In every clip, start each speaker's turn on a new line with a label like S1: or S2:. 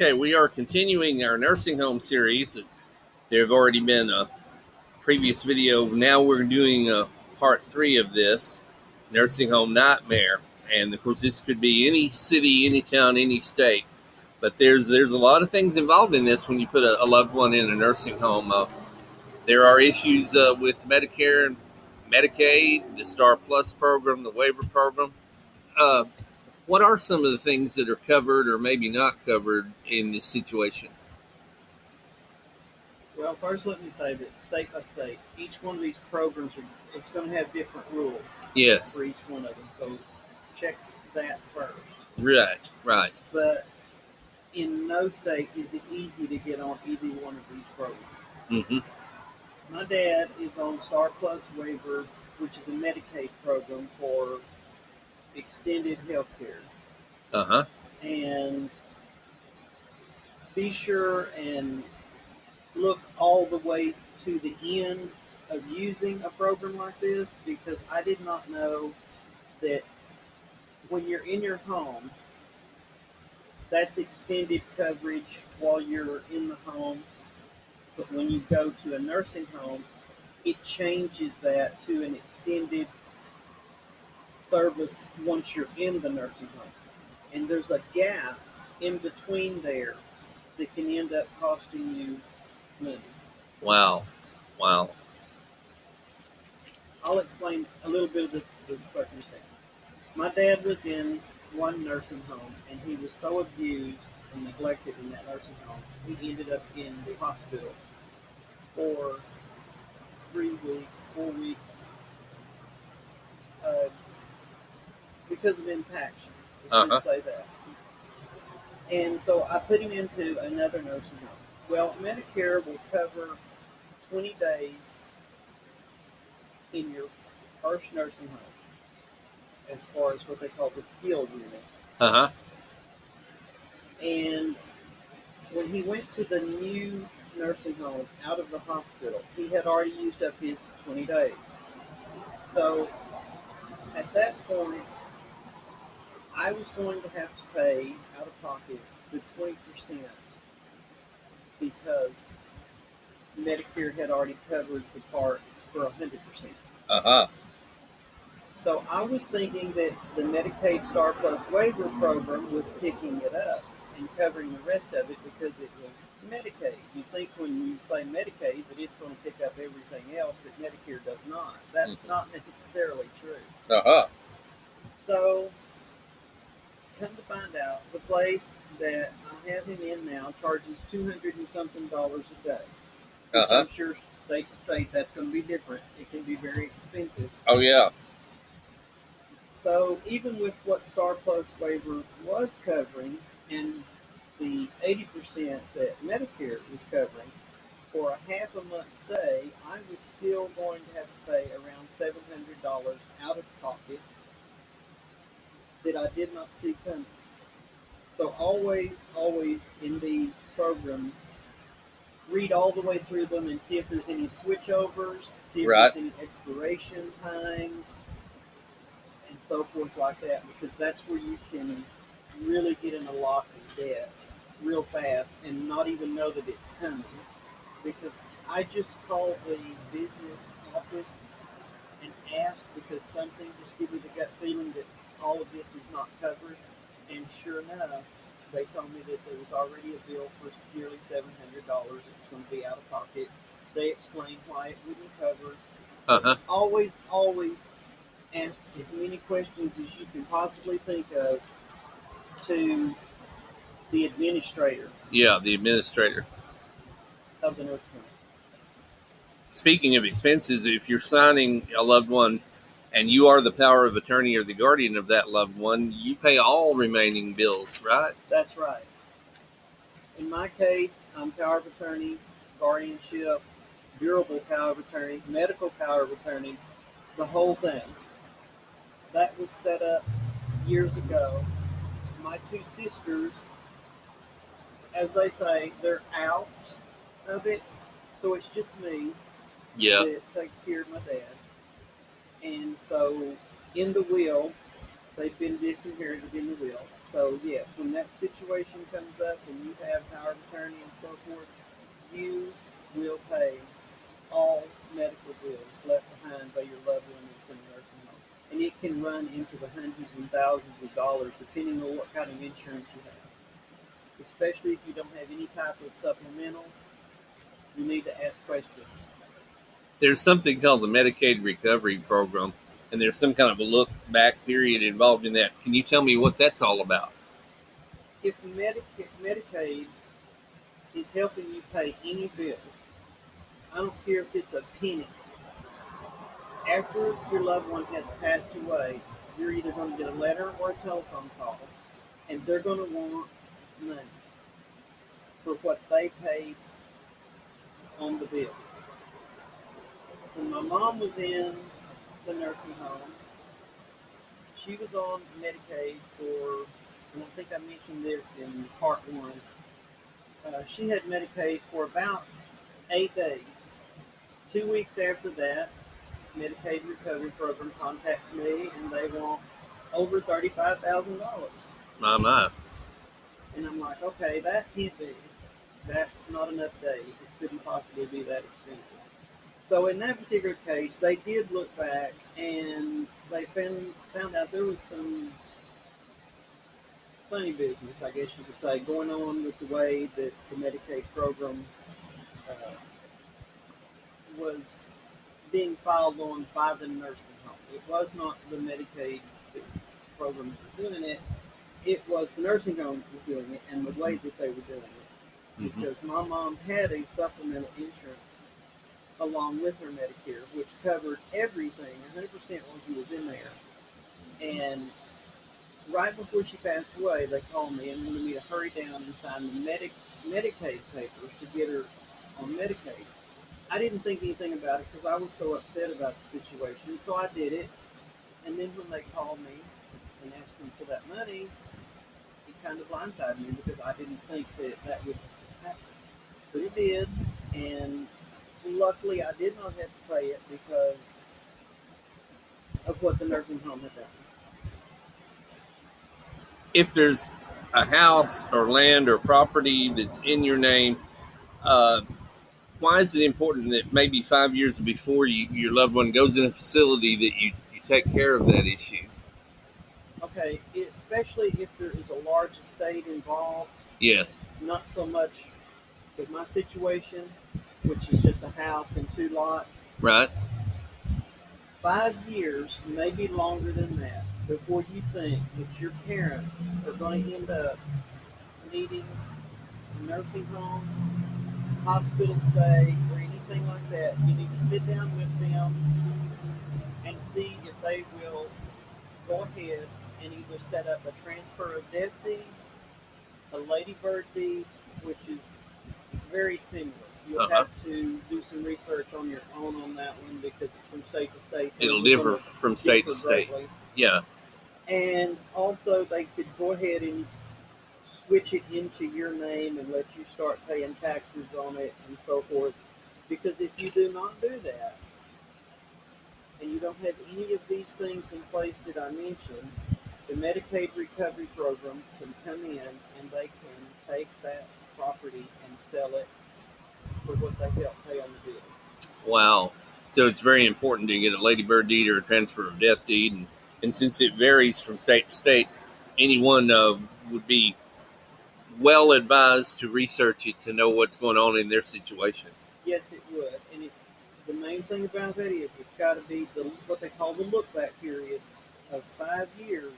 S1: Okay, we are continuing our nursing home series. There have already been a previous video. Now we're doing a part 3 of this nursing home nightmare. And of course, this could be any city, any town, any state. But there's a lot of things involved in this when you put a loved one in a nursing home. There are issues with Medicare and Medicaid, the Star Plus program, the waiver program. Uh, what are some of the things that are covered or maybe not covered in this situation?
S2: Well, first let me say that state by state, each one of these programs it's going to have different rules
S1: Yes.
S2: for each one of them. So check that first.
S1: Right, right.
S2: But in no state is it easy to get on either one of these programs.
S1: Mm-hmm.
S2: My dad is on Star Plus waiver, which is a Medicaid program for extended health care.
S1: Uh-huh.
S2: And be sure and look all the way to the end of using a program like this because I did not know that when you're in your home, that's extended coverage while you're in the home. But when you go to a nursing home, it changes that to an extended service once you're in the nursing home. And there's a gap in between there that can end up costing you money.
S1: Wow. Wow.
S2: I'll explain a little bit of this circumstance. My dad was in one nursing home, and he was so abused and neglected in that nursing home, he ended up in the hospital for 3 weeks, 4 weeks, uh, because of impaction. Let's
S1: Uh-huh.
S2: just say that. And so I put him into another nursing home. Well, Medicare will cover 20 days in your first nursing home as far as what they call the skilled unit.
S1: Uh-huh.
S2: And when he went to the new nursing home out of the hospital, he had already used up his 20 days. So at that point, I was going to have to pay out of pocket the 20% because Medicare had already covered the part for 100%.
S1: Uh-huh.
S2: So I was thinking that the Medicaid Star Plus waiver program was picking it up and covering the rest of it because it was Medicaid. You think when you say Medicaid that it's going to pick up everything else that Medicare does not. That's
S1: Mm-hmm.
S2: not necessarily true.
S1: Uh-huh.
S2: So come to find out, the place that I have him in now charges $200 and something a day, which
S1: Uh-huh.
S2: I'm sure state to state that's going to be different. It can be very expensive.
S1: Oh yeah.
S2: So even with what Star Plus waiver was covering and the 80% that Medicare was covering, for a half a month stay, I was still going to have to pay around $700 out of pocket that I did not see coming. So always, always in these programs, read all the way through them and see if there's any switchovers, see if
S1: Right.
S2: there's any expiration times, and so forth like that, because that's where you can really get in a lot of debt real fast and not even know that it's coming. Because I just called the business office and asked because something just gave me the gut feeling that all of this is not covered. And sure enough, they told me that there was already a bill for nearly $700. It was going to be out of pocket. They explained why it wouldn't cover. But
S1: Uh-huh.
S2: always, always ask as many questions as you can possibly think of to the administrator
S1: Yeah, the administrator.
S2: of the nursing home.
S1: Speaking of expenses, if you're signing a loved one and you are the power of attorney or the guardian of that loved one, you pay all remaining bills, right?
S2: That's right. In my case, I'm power of attorney, guardianship, durable power of attorney, medical power of attorney, the whole thing. That was set up years ago. My two sisters, as they say, they're out of it, so it's just me
S1: Yeah.
S2: that takes care of my dad. And so in the will, they've been disinherited in the will. So yes, when that situation comes up and you have power of attorney and so forth, you will pay all medical bills left behind by your loved one that's in a nursing home. And it can run into the hundreds and thousands of dollars depending on what kind of insurance you have. Especially if you don't have any type of supplemental, you need to ask questions.
S1: There's something called the Medicaid Recovery Program, and there's some kind of a look back period involved in that. Can you tell me what that's all about?
S2: If Medicaid is helping you pay any bills, I don't care if it's a penny, after your loved one has passed away, you're either going to get a letter or a telephone call, and they're going to want money for what they paid on the bills. When my mom was in the nursing home, she was on Medicaid for, and I think I mentioned this in part one, she had Medicaid for about 8 days. 2 weeks after that, Medicaid Recovery Program contacts me and they want over $35,000.
S1: My.
S2: And I'm like, okay, that can't be. That's not enough days. It couldn't possibly be that expensive. So in that particular case, they did look back and they found out there was some funny business, I guess you could say, going on with the way that the Medicaid program uh, was being filed on by the nursing home. It was not the Medicaid program that was doing it. It was the nursing home that was doing it and the way that they were doing it.
S1: Mm-hmm.
S2: Because my mom had a supplemental insurance along with her Medicare, which covered everything, 100% when she was in there. And right before she passed away, they called me and wanted me to hurry down and sign the Medicaid papers to get her on Medicaid. I didn't think anything about it because I was so upset about the situation, so I did it. And then when they called me and asked me for that money, it kind of blindsided me because I didn't think that that would happen. But it did, and luckily I did not have to pay it because of what the nursing home had done.
S1: If there's a house or land or property that's in your name, uh, why is it important that maybe 5 years before your loved one goes in a facility that you take care of that issue?
S2: Okay, especially if there is a large estate involved,
S1: Yes.
S2: not so much with my situation, which is just a house and 2 lots.
S1: Right.
S2: 5 years, maybe longer than that, before you think that your parents are going to end up needing a nursing home, hospital stay, or anything like that. You need to sit down with them and see if they will go ahead and either set up a transfer of death deed, a ladybird deed, which is very similar. You'll
S1: Uh-huh.
S2: have to do some research on your own on that one because from state to state,
S1: It'll
S2: things are
S1: differ
S2: gonna
S1: from state to
S2: differ
S1: state.
S2: greatly.
S1: Yeah.
S2: And also, they could go ahead and switch it into your name and let you start paying taxes on it and so forth. Because if you do not do that, and you don't have any of these things in place that I mentioned, the Medicaid Recovery Program can come in and they can take that property and sell it for what they help pay on the bills.
S1: Wow. So it's very important to get a ladybird deed or a transfer of death deed, and since it varies from state to state, anyone would be well advised to research it to know what's going on in their situation.
S2: Yes, it would. And it's the main thing about that is it's got to be what they call the look back period of 5 years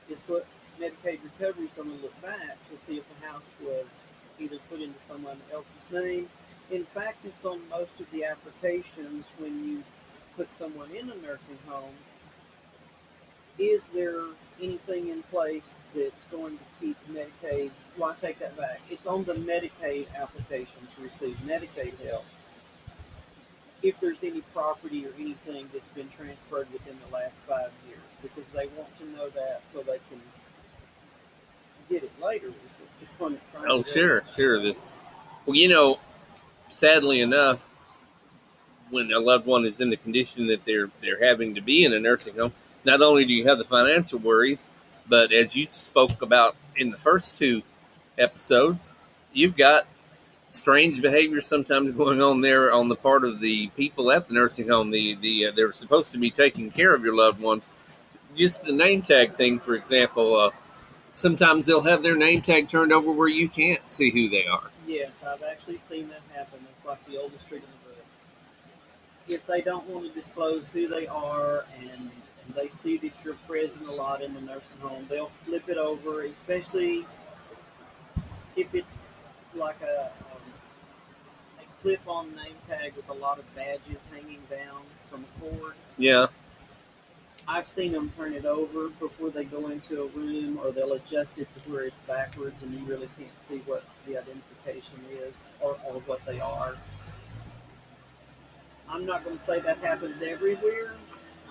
S2: is what Medicaid recovery is going to look back to see if the house was either put into someone else's name. In fact, it's on most of the applications when you put someone in a nursing home. Is there anything in place that's going to keep Medicaid? Well, I take that back. It's on the Medicaid application to receive Medicaid help. If there's any property or anything that's been transferred within the last 5 years, because they want to know that so they can get it later. Is what they're trying
S1: Oh,
S2: to
S1: sure,
S2: do.
S1: sure. Well, sadly enough, when a loved one is in the condition that they're having to be in a nursing home, not only do you have the financial worries, But as you spoke about in the first two episodes, you've got strange behavior sometimes going on there on the part of the people at the nursing home. They're supposed to be taking care of your loved ones. Just the name tag thing, for example. Sometimes they'll have their name tag turned over where you can't see who they are.
S2: Yes, I've actually seen that happen. It's like the oldest trick in the book. If they don't want to disclose who they are and they see that you're present a lot in the nursing home, they'll flip it over, especially if it's like a clip-on name tag with a lot of badges hanging down from a cord.
S1: Yeah.
S2: I've seen them turn it over before they go into a room, or they'll adjust it to where it's backwards and you really can't see what the identification is or what they are. I'm not going to say that happens everywhere.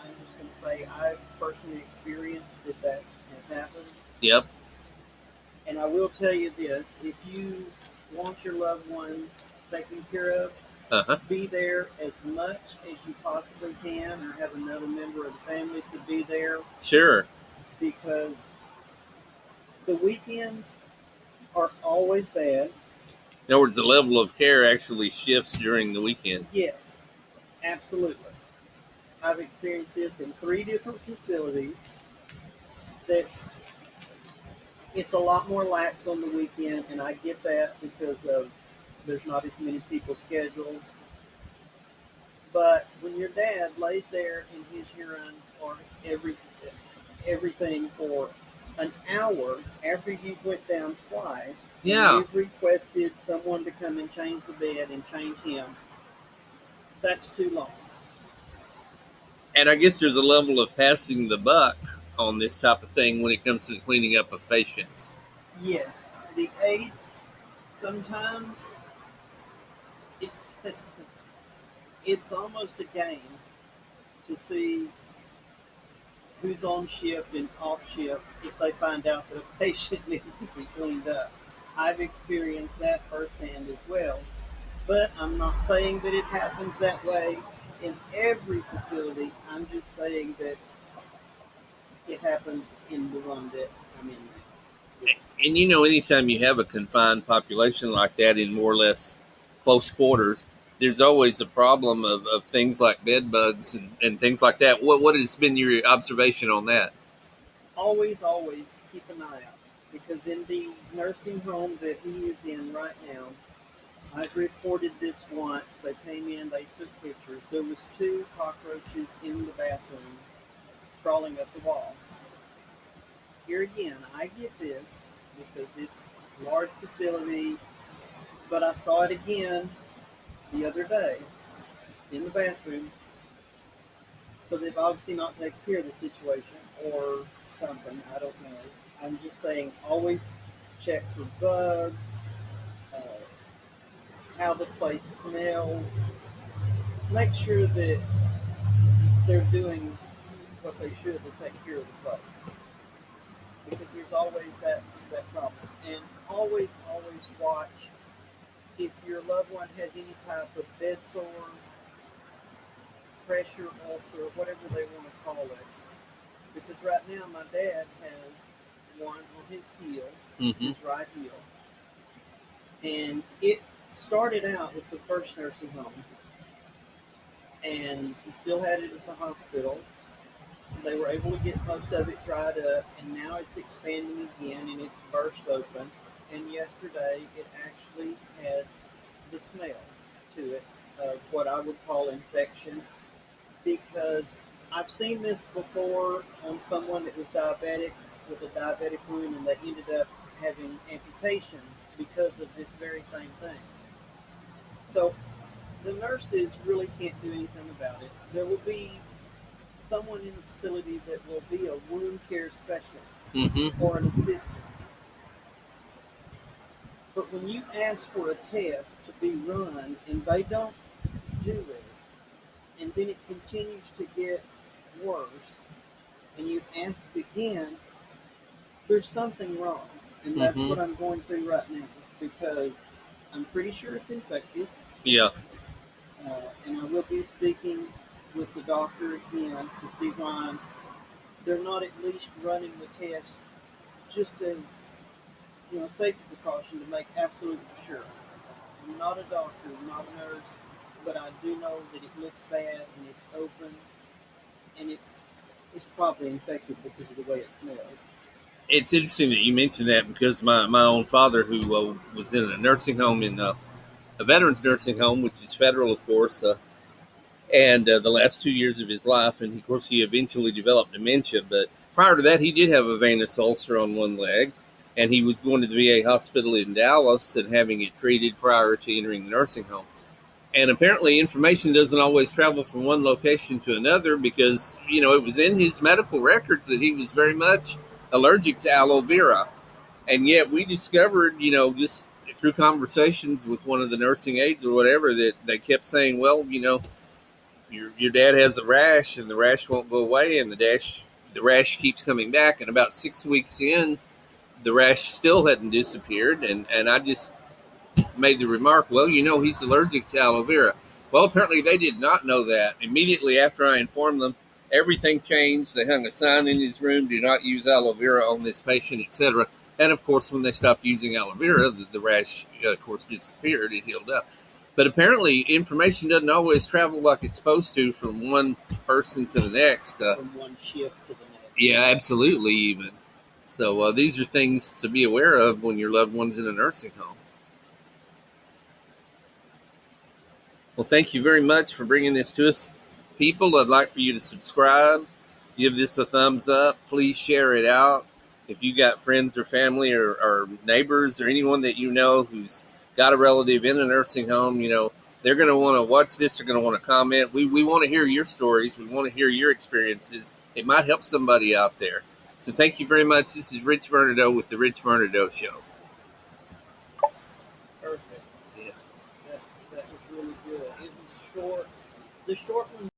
S2: I'm just going to say I've personally experienced that has happened.
S1: Yep.
S2: And I will tell you this, if you want your loved one taken care of, be there as much as you possibly can, or have another member of the family to be there.
S1: Sure.
S2: Because the weekends are always bad.
S1: In other words, the level of care actually shifts during the weekend.
S2: Yes, absolutely. I've experienced this in 3 different facilities, that it's a lot more lax on the weekend, and I get that because of there's not as many people scheduled. But when your dad lays there in his urine or everything for an hour after you went down twice,
S1: Yeah.
S2: and you've requested someone to come and change the bed and change him, that's too long.
S1: And I guess there's a level of passing the buck on this type of thing when it comes to the cleaning up of patients.
S2: Yes, the aides, sometimes it's almost a game to see who's on shift and off shift if they find out that a patient needs to be cleaned up. I've experienced that firsthand as well. But I'm not saying that it happens that way in every facility. I'm just saying that it happened in the one that I'm in now.
S1: And you know, anytime you have a confined population like that in more or less close quarters, there's always a problem of things like bed bugs and things like that. What has been your observation on that?
S2: Always keep an eye out. Because in the nursing home that he is in right now, I've reported this once. They came in, they took pictures. There was 2 cockroaches in the bathroom crawling up the wall. Here again, I get this because it's a large facility, but I saw it again the other day in the bathroom. So they've obviously not taken care of the situation or something. I don't know. I'm just saying, always check for bugs, uh, how the place smells. Make sure that they're doing what they should to take care of the place. Because there's always that problem. And always watch if your loved one has any type of bed sore, pressure ulcer, whatever they want to call it. Because right now my dad has one on his heel, his right heel. And it started out with the first nursing home. And he still had it at the hospital. They were able to get most of it dried up, and now it's expanding again, and it's burst open. And yesterday, it actually had the smell to it of what I would call infection, because I've seen this before on someone that was diabetic with a diabetic wound, and they ended up having amputation because of this very same thing. So the nurses really can't do anything about it. There will be someone in the facility that will be a wound care specialist or an assistant. But when you ask for a test to be run and they don't do it, and then it continues to get worse, and you ask again, there's something wrong. And that's what I'm going through right now, because I'm pretty sure it's infectious.
S1: Yeah.
S2: And I will be speaking with the doctor again to see why they're not at least running the test just as a safety precaution to make absolutely sure. I'm not a doctor, not a nurse, but I do know that it looks bad and it's open and it's probably infected because of the way it smells.
S1: It's interesting that you mentioned that because my own father, who was in a nursing home in a veterans nursing home, which is federal, of course, and the last 2 years of his life, and of course he eventually developed dementia. But prior to that, he did have a venous ulcer on one leg, and he was going to the VA hospital in Dallas and having it treated prior to entering the nursing home. And apparently, information doesn't always travel from one location to another because it was in his medical records that he was very much allergic to aloe vera, and yet we discovered, just through conversations with one of the nursing aides or whatever, that they kept saying, well, your dad has a rash and the rash won't go away, and the rash keeps coming back, and about 6 weeks in, the rash still hadn't disappeared, and I just made the remark, well, he's allergic to aloe vera. Well, apparently they did not know that. Immediately after I informed them, everything changed. They hung a sign in his room: do not use aloe vera on this patient, etc. And of course, when they stopped using aloe vera, the rash of course disappeared. It healed up. But apparently, information doesn't always travel like it's supposed to from one person to the next.
S2: From one shift to the next.
S1: Yeah, absolutely, even. So these are things to be aware of when your loved one's in a nursing home. Well, thank you very much for bringing this to us. People, I'd like for you to subscribe, give this a thumbs up, please share it out. If you got friends or family or neighbors or anyone that you know who's got a relative in a nursing home, they're going to want to watch this. They're going to want to comment. We want to hear your stories. We want to hear your experiences. It might help somebody out there. So thank you very much. This is Rich Vernadoe with the Rich Vernadoe Show.
S2: Perfect. Yeah. That was really good. It was short. The short one